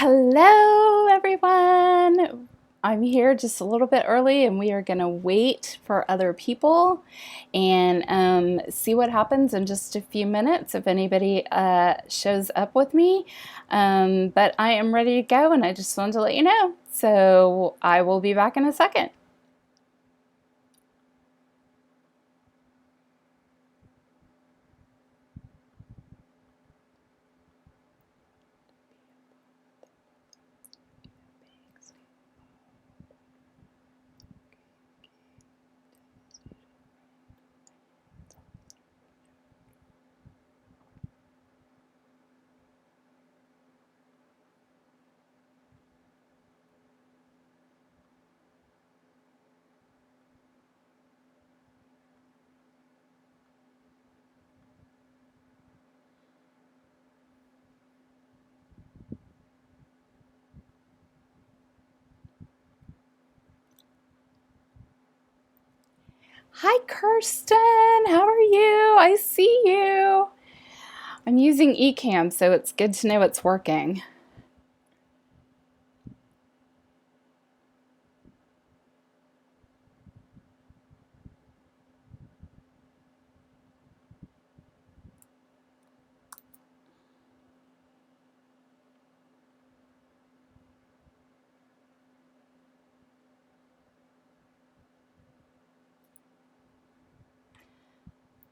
Hello, everyone. I'm here just a little bit early, and we are going to wait for other people and see what happens in just a few minutes if anybody shows up with me. But I am ready to go, and I just wanted to let you know. So I will be back in a second. Hi, Kirsten. How are you? I see you. I'm using Ecamm, so it's good to know it's working.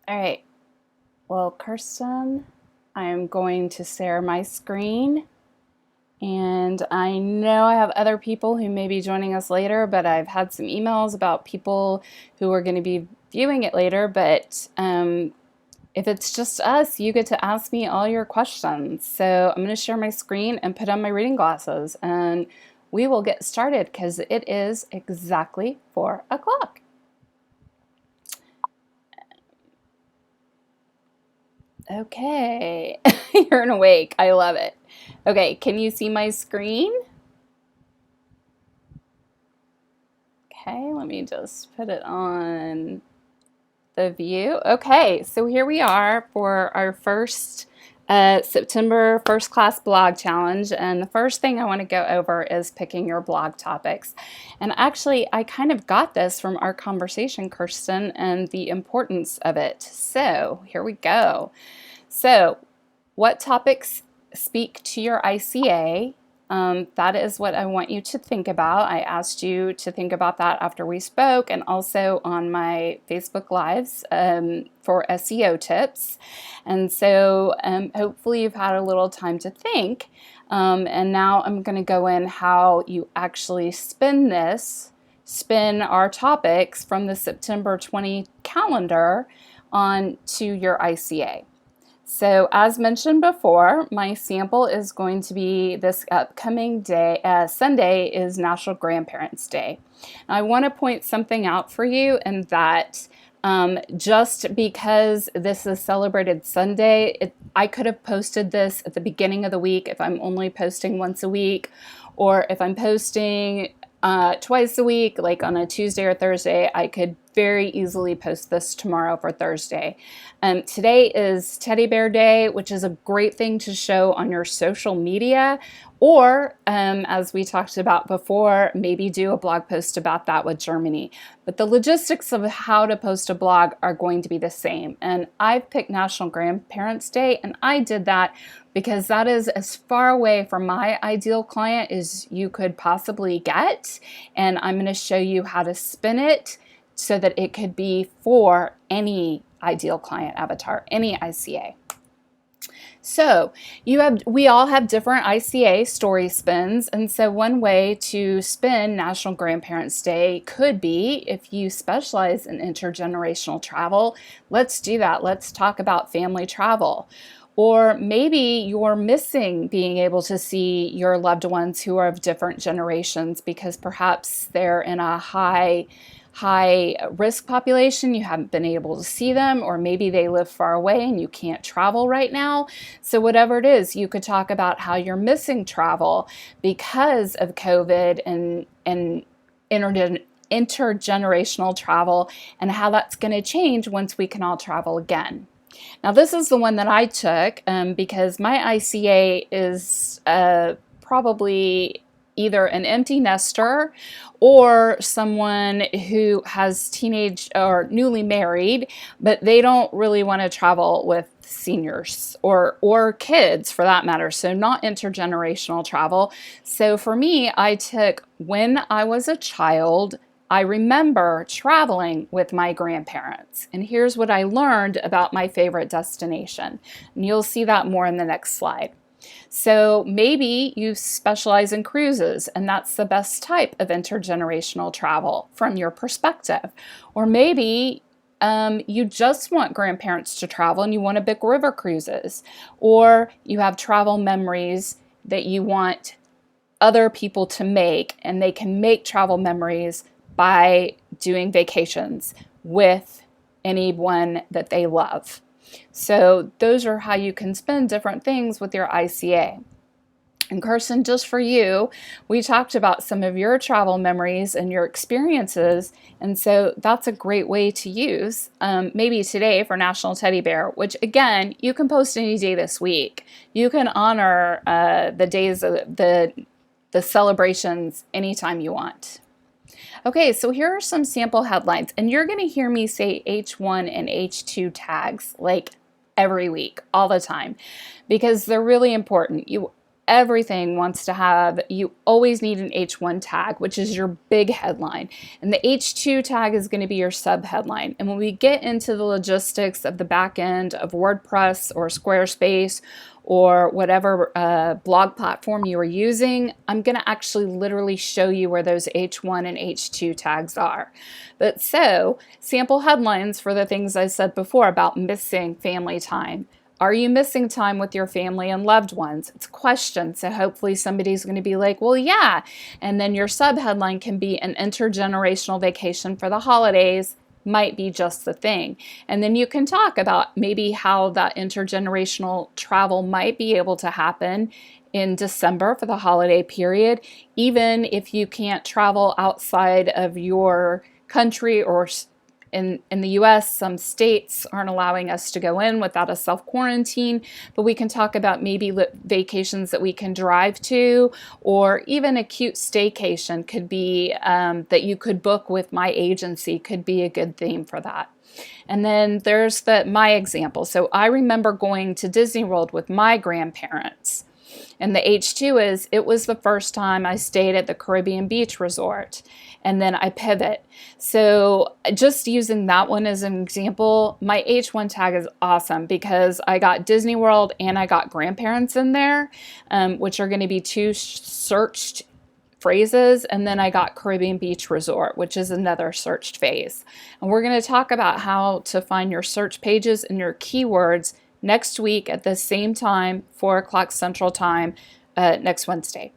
All right. Well, Kirsten, I'm going to share my screen. And I know I have other people who may be joining us later, but I've had some emails about people who are going to be viewing it later. But if it's just us, you get to ask me all your questions. So I'm going to share my screen and put on my reading glasses, and we will get started because it is exactly 4 o'clock. Okay, you're awake. I love it. Okay, can you see my screen? Okay, let me just put it on the view. Okay, so here we are for our first September First Class Blog Challenge. And the first thing I want to go over is picking your blog topics. And actually, I kind of got this from our conversation, Kirsten, and the importance of it. So here we go. So, what topics speak to your ICA? That is what I want you to think about. I asked you to think about that after we spoke, and also on my Facebook Lives for SEO tips. And so hopefully you've had a little time to think. And now I'm going to go in how you actually spin our topics from the September 20 calendar on to your ICA. So as mentioned before, my sample is going to be this upcoming day. Sunday is National Grandparents' Day. Now, I want to point something out for you, and that just because this is celebrated Sunday, I could have posted this at the beginning of the week if I'm only posting once a week, or if I'm posting twice a week, like on a Tuesday or Thursday. I could very easily post this tomorrow for Thursday. Today is Teddy Bear Day, which is a great thing to show on your social media, or as we talked about before, maybe do a blog post about that with Germany. But the logistics of how to post a blog are going to be the same. And I've picked National Grandparents' Day, and I did that because that is as far away from my ideal client as you could possibly get. And I'm going to show you how to spin it so that it could be for any ideal client avatar, any ICA. So we all have different ICA story spins, and so one way to spin National Grandparents' Day could be, if you specialize in intergenerational travel, let's do that. Let's talk about family travel. Or maybe you're missing being able to see your loved ones who are of different generations because perhaps they're in a high risk population, you haven't been able to see them, or maybe they live far away and you can't travel right now. So whatever it is, you could talk about how you're missing travel because of COVID and intergenerational travel, and how that's going to change once we can all travel again. Now, this is the one that I took because my ICA is probably either an empty nester or someone who has teenage or newly married, but they don't really want to travel with seniors or kids for that matter. So not intergenerational travel. So for me, I took when I was a child, I remember traveling with my grandparents. And here's what I learned about my favorite destination. And you'll see that more in the next slide. So maybe you specialize in cruises, and that's the best type of intergenerational travel from your perspective. Or maybe you just want grandparents to travel and you want to book river cruises, or you have travel memories that you want other people to make, and they can make travel memories by doing vacations with anyone that they love. So those are how you can spend different things with your ICA. And Kirsten, just for you, we talked about some of your travel memories and your experiences, and so that's a great way to use maybe today for National Teddy Bear, which again, you can post any day this week. You can honor the days of the celebrations anytime you want. Okay, so here are some sample headlines, and you're going to hear me say H1 and H2 tags like every week, all the time, because they're really important. Everything wants to have, you always need an H1 tag, which is your big headline. And the H2 tag is going to be your sub headline. And when we get into the logistics of the back end of WordPress or Squarespace or whatever blog platform you are using, I'm going to actually literally show you where those H1 and H2 tags are. But so, sample headlines for the things I said before about missing family time. Are you missing time with your family and loved ones? It's a question, so hopefully somebody's going to be like, well, yeah. And then your sub-headline can be an intergenerational vacation for the holidays might be just the thing. And then you can talk about maybe how that intergenerational travel might be able to happen in December for the holiday period, even if you can't travel outside of your country or in the US, some states aren't allowing us to go in without a self-quarantine, but we can talk about maybe vacations that we can drive to, or even a cute staycation could be that you could book with my agency could be a good theme for that. And then there's my example. So I remember going to Disney World with my grandparents. And the H2 is, it was the first time I stayed at the Caribbean Beach Resort. And then I pivot. So just using that one as an example, my H1 tag is awesome because I got Disney World and I got grandparents in there, which are going to be two searched phrases. And then I got Caribbean Beach Resort, which is another searched phase. And we're going to talk about how to find your search pages and your keywords next week at the same time, 4 o'clock Central Time, next Wednesday.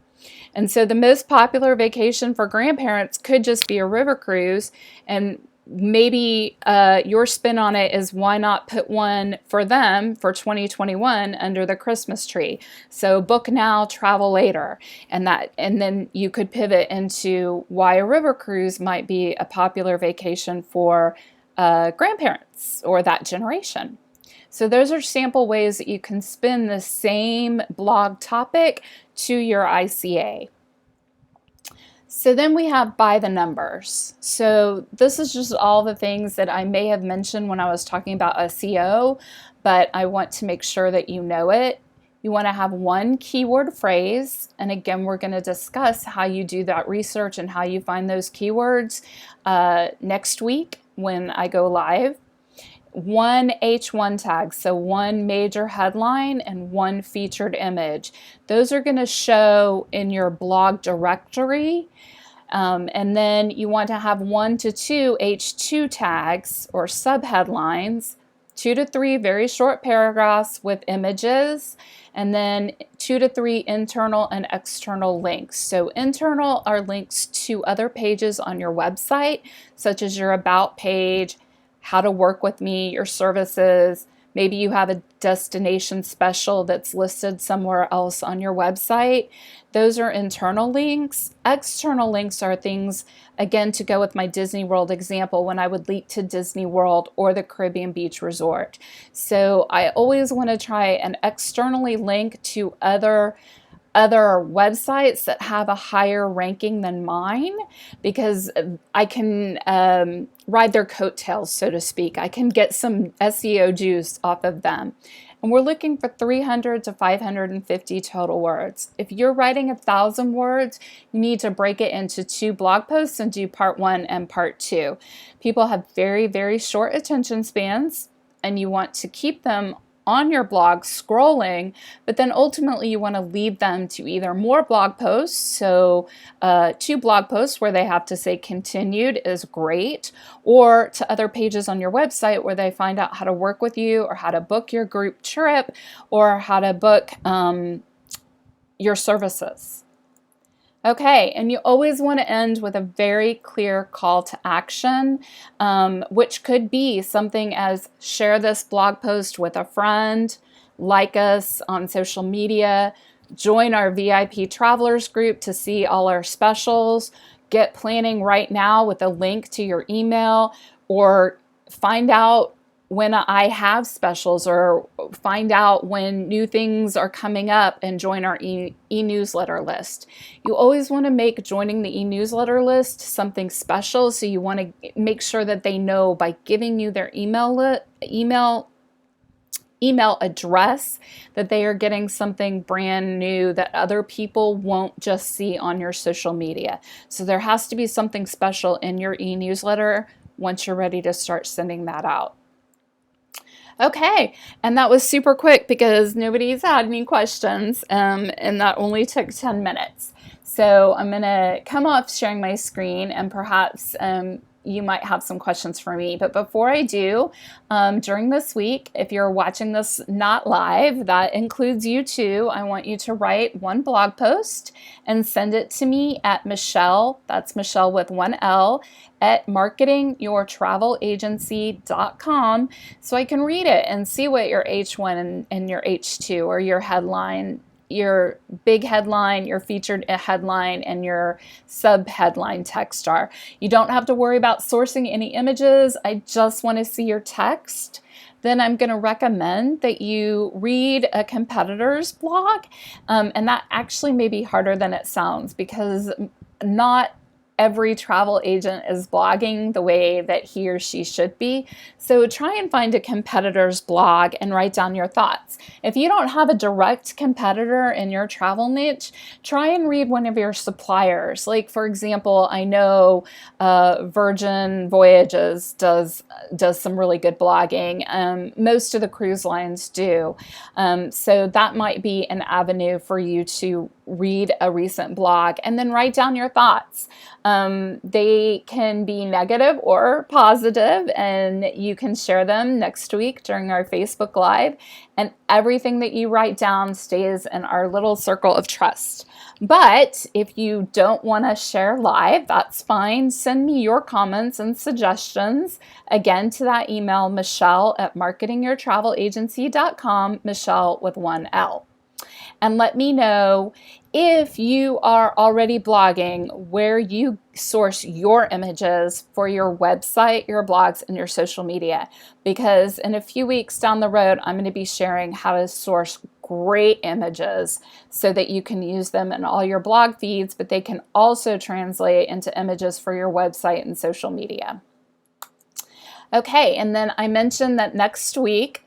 And so the most popular vacation for grandparents could just be a river cruise, and maybe your spin on it is why not put one for them for 2021 under the Christmas tree. So book now, travel later, and then you could pivot into why a river cruise might be a popular vacation for grandparents or that generation. So those are sample ways that you can spin the same blog topic to your ICA. So then we have by the numbers. So this is just all the things that I may have mentioned when I was talking about SEO, but I want to make sure that you know it. You want to have one keyword phrase. And again, we're going to discuss how you do that research and how you find those keywords next week when I go live. One H1 tag, so one major headline and one featured image. Those are going to show in your blog directory. And then you want to have 1 to 2 H2 tags or subheadlines, 2 to 3 very short paragraphs with images, and then 2 to 3 internal and external links. So internal are links to other pages on your website, such as your About page, how to work with me, your services. Maybe you have a destination special that's listed somewhere else on your website. Those are internal links. External links are things, again, to go with my Disney World example, when I would link to Disney World or the Caribbean Beach Resort. So I always want to try and externally link to other other websites that have a higher ranking than mine, because I can ride their coattails, so to speak. I can get some SEO juice off of them. And we're looking for 300 to 550 total words. If you're writing 1,000 words, you need to break it into 2 blog posts and do part 1 and part 2. People have very, very short attention spans, and you want to keep them on your blog scrolling, but then ultimately you want to lead them to either more blog posts, so 2 blog posts where they have to say continued is great, or to other pages on your website where they find out how to work with you, or how to book your group trip, or how to book your services. Okay, and you always want to end with a very clear call to action, which could be something as share this blog post with a friend, like us on social media, join our VIP travelers group to see all our specials, get planning right now with a link to your email, or find out when I have specials, or find out when new things are coming up and join our e-newsletter list. You always want to make joining the e-newsletter list something special, so you want to make sure that they know by giving you their email address that they are getting something brand new that other people won't just see on your social media. So there has to be something special in your e-newsletter once you're ready to start sending that out. Okay, and that was super quick because nobody's had any questions, and that only took 10 minutes. So I'm going to come off sharing my screen, and perhaps you might have some questions for me. But before I do, during this week, if you're watching this not live, that includes you too, I want you to write 1 blog post and send it to me at Michelle, that's Michelle with 1 L, at marketingyourtravelagency.com, so I can read it and see what your H1 and your H2, or your headline, your big headline, your featured headline, and your sub-headline text are. You don't have to worry about sourcing any images. I just want to see your text. Then I'm going to recommend that you read a competitor's blog, and that actually may be harder than it sounds, because not every travel agent is blogging the way that he or she should be. So try and find a competitor's blog and write down your thoughts. If you don't have a direct competitor in your travel niche, try and read one of your suppliers. Like, for example, I know Virgin Voyages does some really good blogging. Most of the cruise lines do. So that might be an avenue for you to read a recent blog and then write down your thoughts. They can be negative or positive, and you can share them next week during our Facebook Live, and everything that you write down stays in our little circle of trust. But if you don't want to share live, that's fine. Send me your comments and suggestions, again, to that email, Michelle at marketingyourtravelagency.com, Michelle with 1 L. And let me know if you are already blogging, where you source your images for your website, your blogs, and your social media. Because in a few weeks down the road, I'm going to be sharing how to source great images so that you can use them in all your blog feeds, but they can also translate into images for your website and social media. Okay, and then I mentioned that next week,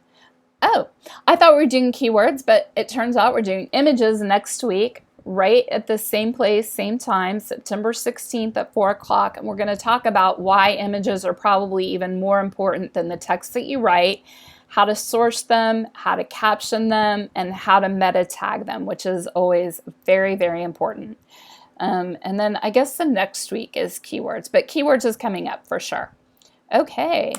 oh, I thought we were doing keywords, but it turns out we're doing images next week, right at the same place, same time, September 16th at 4 o'clock. And we're going to talk about why images are probably even more important than the text that you write, how to source them, how to caption them, and how to meta tag them, which is always very, very important. And then I guess the next week is keywords, but keywords is coming up for sure. Okay.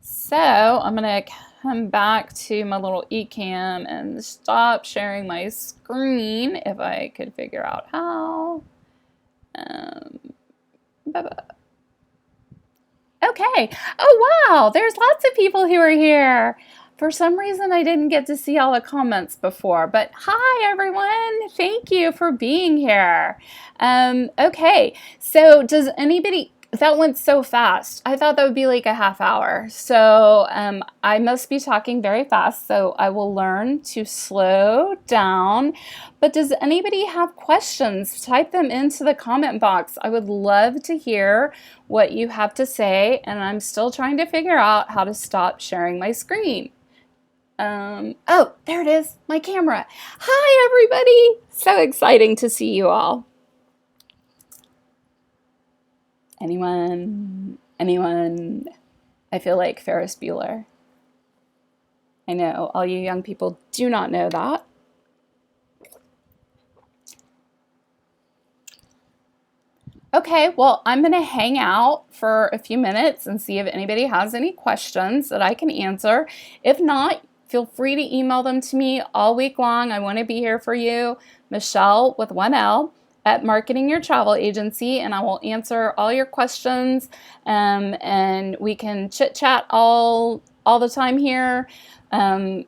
So I'm going to come back to my little eCam and stop sharing my screen, if I could figure out how. Okay. Oh, wow. There's lots of people who are here. For some reason, I didn't get to see all the comments before, but hi, everyone. Thank you for being here. Okay. So does anybody That went so fast. I thought that would be like a half hour. So I must be talking very fast, so I will learn to slow down. But does anybody have questions? Type them into the comment box. I would love to hear what you have to say, and I'm still trying to figure out how to stop sharing my screen. Oh, there it is, my camera. Hi, everybody. So exciting to see you all. Anyone? Anyone? I feel like Ferris Bueller. I know all you young people do not know that. Okay, well, I'm going to hang out for a few minutes and see if anybody has any questions that I can answer. If not, feel free to email them to me all week long. I want to be here for you, Michelle with 1L at Marketing Your Travel Agency, and I will answer all your questions, and we can chit chat all the time here. I'm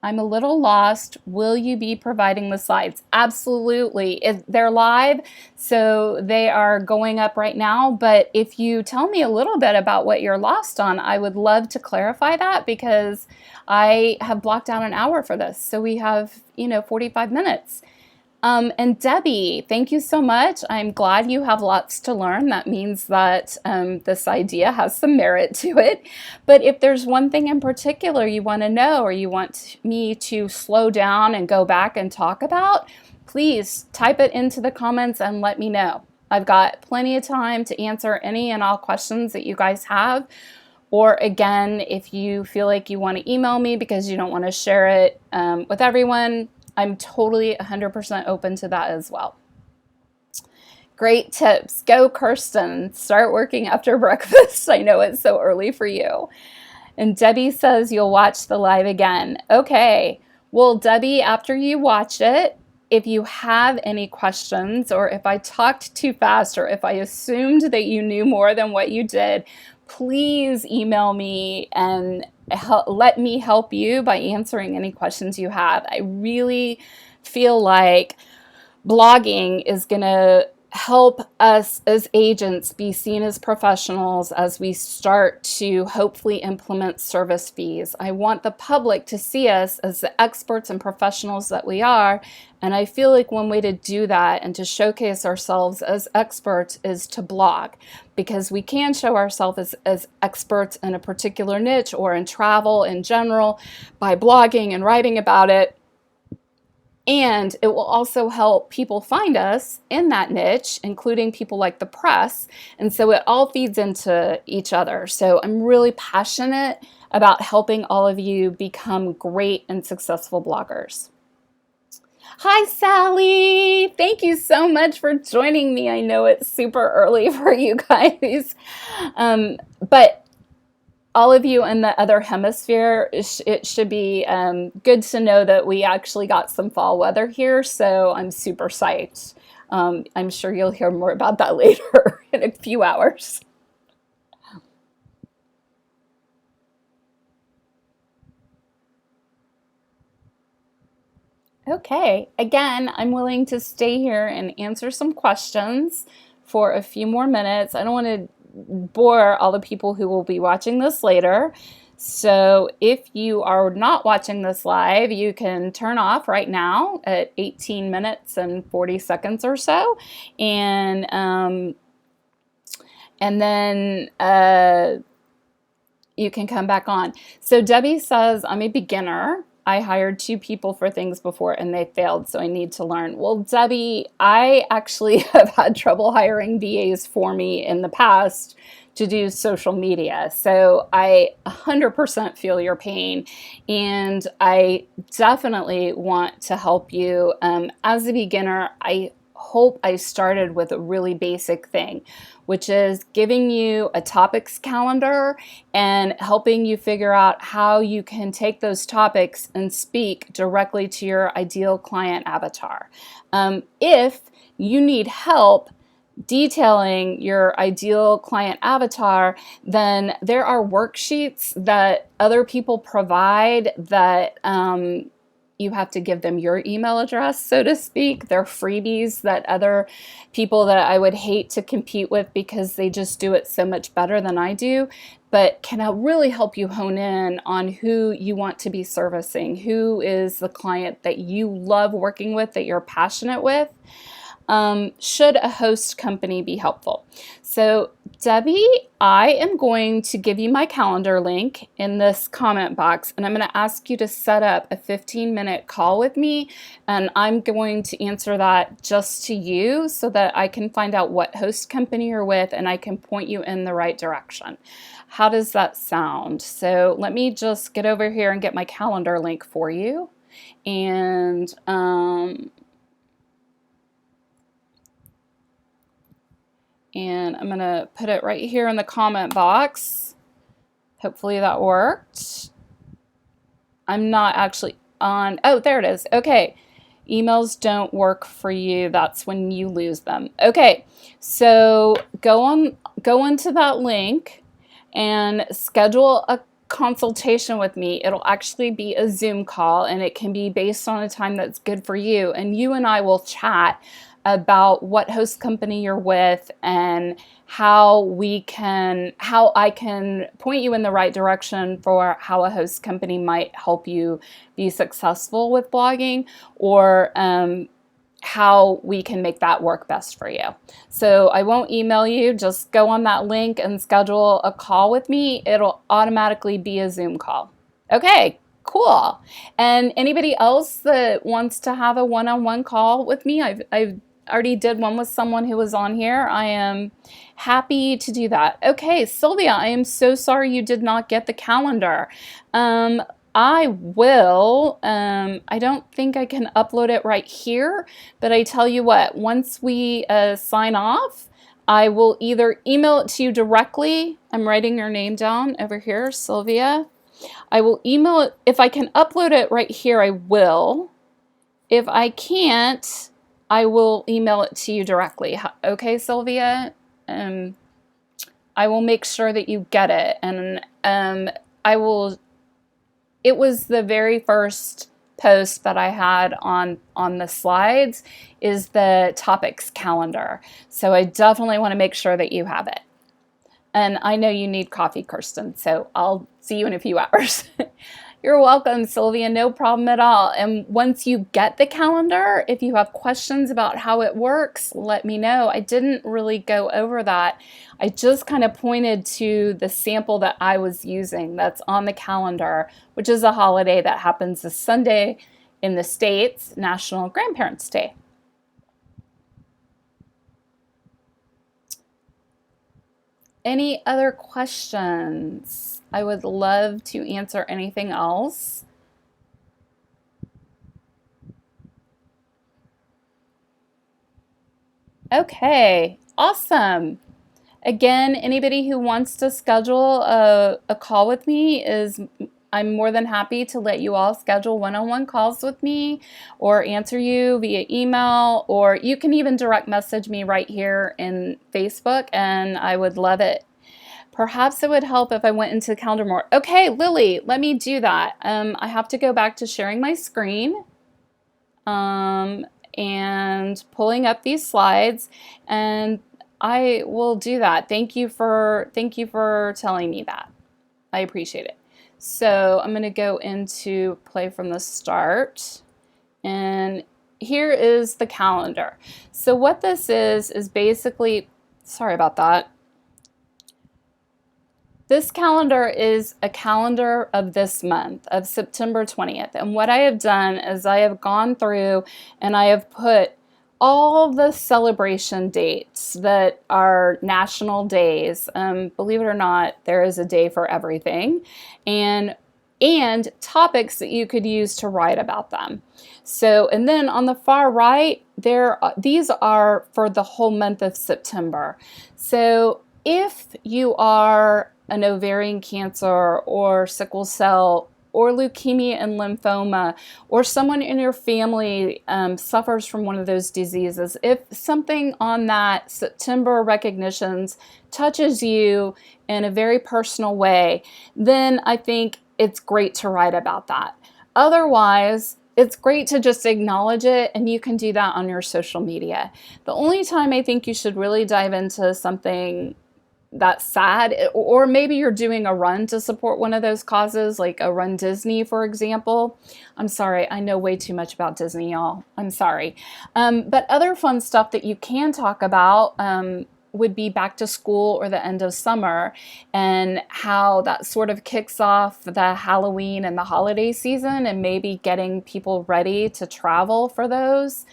a little lost. Will you be providing the slides? Absolutely. They're live, so they are going up right now. But if you tell me a little bit about what you're lost on, I would love to clarify that, because I have blocked out an hour for this. So we have, 45 minutes. And Debbie, thank you so much. I'm glad you have lots to learn. That means that this idea has some merit to it. But if there's one thing in particular you want to know, or you want me to slow down and go back and talk about, please type it into the comments and let me know. I've got plenty of time to answer any and all questions that you guys have. Or again, if you feel like you want to email me because you don't want to share it with everyone, I'm totally 100% open to that as well. Great tips. Go, Kirsten. Start working after breakfast. I know it's so early for you. And Debbie says you'll watch the live again. Okay. Well, Debbie, after you watch it, if you have any questions, or if I talked too fast, or if I assumed that you knew more than what you did, please email me and let me help you by answering any questions you have. I really feel like blogging is going to help us as agents be seen as professionals as we start to hopefully implement service fees. I want the public to see us as the experts and professionals that we are. And I feel like one way to do that and to showcase ourselves as experts is to blog, because we can show ourselves as experts in a particular niche or in travel in general by blogging and writing about it. And it will also help people find us in that niche, including people like the press. And so it all feeds into each other. So I'm really passionate about helping all of you become great and successful bloggers. Hi, Sally. Thank you so much for joining me. I know it's super early for you guys, but all of you in the other hemisphere, it should be good to know that we actually got some fall weather here, so I'm super psyched. I'm sure you'll hear more about that later in a few hours. Okay, again, I'm willing to stay here and answer some questions for a few more minutes. I don't want to bore all the people who will be watching this later. So if you are not watching this live, you can turn off right now at 18 minutes and 40 seconds or so. And then you can come back on. So Debbie says, I'm a beginner. I hired 2 people for things before and they failed, so I need to learn. Well, Debbie, I actually have had trouble hiring VAs for me in the past to do social media. So I 100% feel your pain, and I definitely want to help you. As a beginner, I hope I started with a really basic thing, which is giving you a topics calendar and helping you figure out how you can take those topics and speak directly to your ideal client avatar. If you need help detailing your ideal client avatar, then there are worksheets that other people provide that you have to give them your email address, so to speak. They're freebies that other people that I would hate to compete with because they just do it so much better than I do, but can really help you hone in on who you want to be servicing, who is the client that you love working with, that you're passionate with. Should a host company be helpful? So Debbie, I am going to give you my calendar link in this comment box, and I'm going to ask you to set up a 15-minute call with me, and I'm going to answer that just to you so that I can find out what host company you're with and I can point you in the right direction. How does that sound? So let me just get over here and get my calendar link for you. And I'm going to put it right here in the comment box. Hopefully that worked. I'm not actually on. Oh, there it is. Okay. Emails don't work for you. That's when you lose them. Okay. So go into that link and schedule a consultation with me. It'll actually be a Zoom call, and it can be based on a time that's good for you. And you and I will chat about what host company you're with and how I can point you in the right direction for how a host company might help you be successful with blogging, or how we can make that work best for you. So I won't email you, just go on that link and schedule a call with me. It'll automatically be a Zoom call. Okay, cool. And anybody else that wants to have a one-on-one call with me, I've already did one with someone who was on here. I am happy to do that. Okay, Sylvia, I am so sorry you did not get the calendar. I will. I don't think I can upload it right here, but I tell you what, once we sign off, I will either email it to you directly. I'm writing your name down over here, Sylvia. I will email it. If I can upload it right here, I will. If I can't, I will email it to you directly. Okay, Sylvia? I will make sure that you get it. And I will... It was the very first post that I had on the slides is the topics calendar. So I definitely want to make sure that you have it. And I know you need coffee, Kirsten, so I'll see you in a few hours. You're welcome, Sylvia, no problem at all. And once you get the calendar, if you have questions about how it works, let me know. I didn't really go over that. I just kind of pointed to the sample that I was using that's on the calendar, which is a holiday that happens this Sunday in the States, National Grandparents' Day. Any other questions? I would love to answer anything else. Okay, awesome. Again, anybody who wants to schedule a call with me I'm more than happy to let you all schedule one-on-one calls with me or answer you via email, or you can even direct message me right here in Facebook, and I would love it. Perhaps it would help if I went into the calendar more. Okay, Lily, let me do that. I have to go back to sharing my screen and pulling up these slides, and I will do that. Thank you for telling me that. I appreciate it. So I'm going to go into play from the start, and here is the calendar. So what this is basically, sorry about that. This calendar is a calendar of this month, of September 20th. And what I have done is I have gone through and I have put all the celebration dates that are national days. Believe it or not, there is a day for everything. And topics that you could use to write about them. So, and then on the far right, these are for the whole month of September. So if you are an ovarian cancer or sickle cell or leukemia and lymphoma, or someone in your family suffers from one of those diseases, if something on that September recognitions touches you in a very personal way, then I think it's great to write about that. Otherwise, it's great to just acknowledge it, and you can do that on your social media. The only time I think you should really dive into something that's sad, or maybe you're doing a run to support one of those causes, like a Run Disney, for example. I'm sorry, I know way too much about Disney, y'all. I'm sorry. But other fun stuff that you can talk about would be back to school or the end of summer, and how that sort of kicks off the Halloween and the holiday season, and maybe getting people ready to travel for those.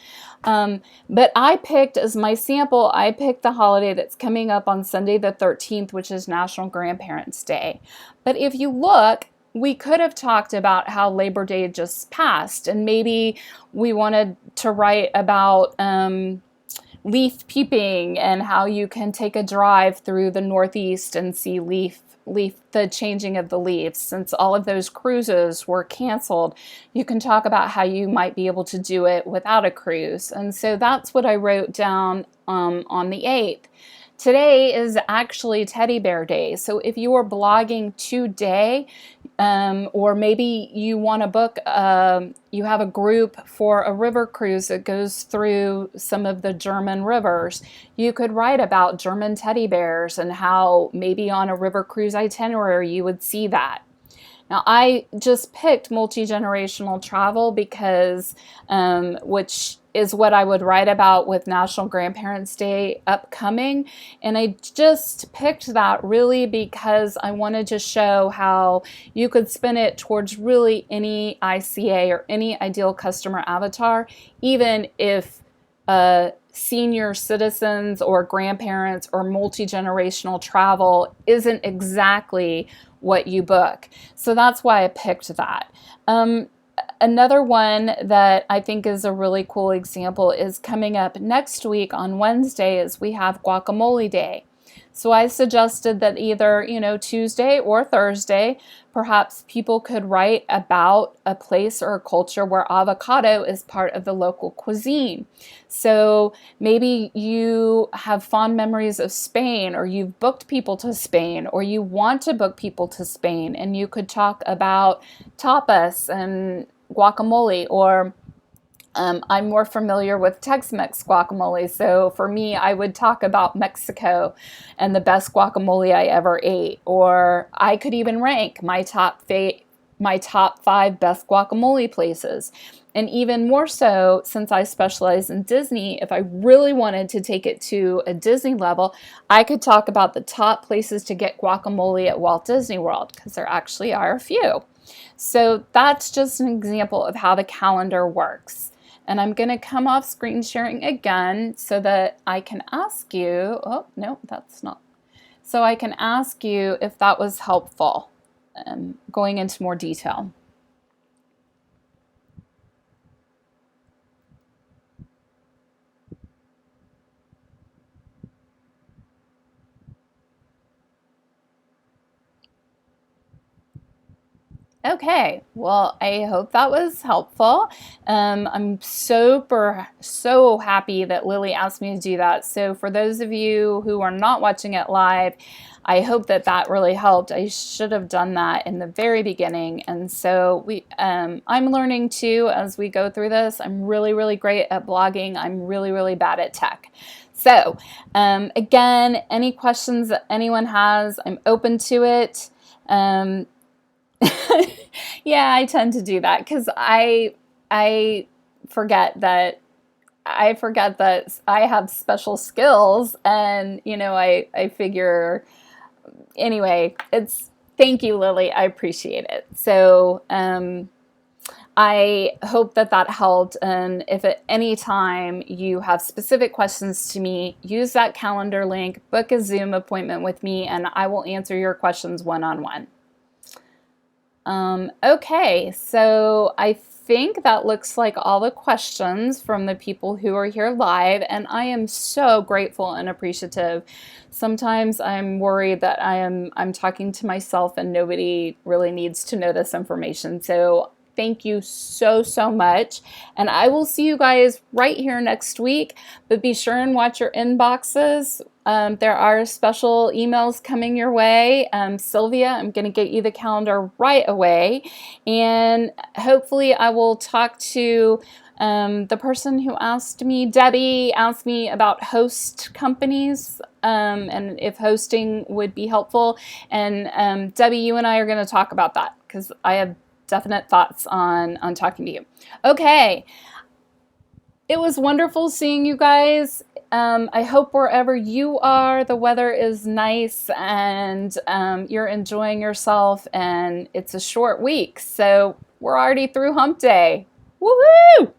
But I picked as my sample, I picked the holiday that's coming up on Sunday the 13th, which is National Grandparents' Day. But if you look, we could have talked about how Labor Day just passed, and maybe we wanted to write about leaf peeping, and how you can take a drive through the Northeast and see the changing of the leaves. Since all of those cruises were canceled, you can talk about how you might be able to do it without a cruise. And so that's what I wrote down on the 8th. Today is actually Teddy Bear Day. So if you are blogging today, or maybe you want to book, you have a group for a river cruise that goes through some of the German rivers, you could write about German teddy bears and how maybe on a river cruise itinerary you would see that. Now, I just picked multi-generational travel because, which is what I would write about with National Grandparents' Day upcoming. And I just picked that really because I wanted to show how you could spin it towards really any ICA or any ideal customer avatar, even if senior citizens or grandparents or multi-generational travel isn't exactly what you book. So that's why I picked that. Another one that I think is a really cool example is coming up next week on Wednesday, is we have Guacamole Day. So I suggested that either, Tuesday or Thursday, perhaps people could write about a place or a culture where avocado is part of the local cuisine. So maybe you have fond memories of Spain, or you've booked people to Spain, or you want to book people to Spain, and you could talk about tapas and guacamole, or I'm more familiar with Tex-Mex guacamole, so for me, I would talk about Mexico and the best guacamole I ever ate. Or I could even rank my top 5 best guacamole places. And even more so, since I specialize in Disney, if I really wanted to take it to a Disney level, I could talk about the top places to get guacamole at Walt Disney World, because there actually are a few. So that's just an example of how the calendar works. And I'm going to come off screen sharing again so that I can ask you, oh, no, that's not. So I can ask you if that was helpful, going into more detail. Okay, well, I hope that was helpful. I'm so happy that Lily asked me to do that. So for those of you who are not watching it live, I hope that that really helped. I should have done that in the very beginning. And so I'm learning too as we go through this. I'm really great at blogging. I'm really bad at tech. So again, any questions that anyone has, I'm open to it. Yeah, I tend to do that because I forget that I have special skills, and I figure anyway. Thank you, Lily. I appreciate it. So I hope that helped. And if at any time you have specific questions to me, use that calendar link, book a Zoom appointment with me, and I will answer your questions one-on-one. Okay, so I think that looks like all the questions from the people who are here live, and I am so grateful and appreciative. Sometimes I'm worried that I'm talking to myself and nobody really needs to know this information. So thank you so, so much. And I will see you guys right here next week. But be sure and watch your inboxes. There are special emails coming your way. Sylvia, I'm going to get you the calendar right away. And hopefully I will talk to the person who asked me, Debbie, asked me about host companies and if hosting would be helpful. And Debbie, you and I are going to talk about that because I have definite thoughts on talking to you. Okay. It was wonderful seeing you guys. I hope wherever you are, the weather is nice and you're enjoying yourself, and it's a short week. So we're already through hump day. Woohoo!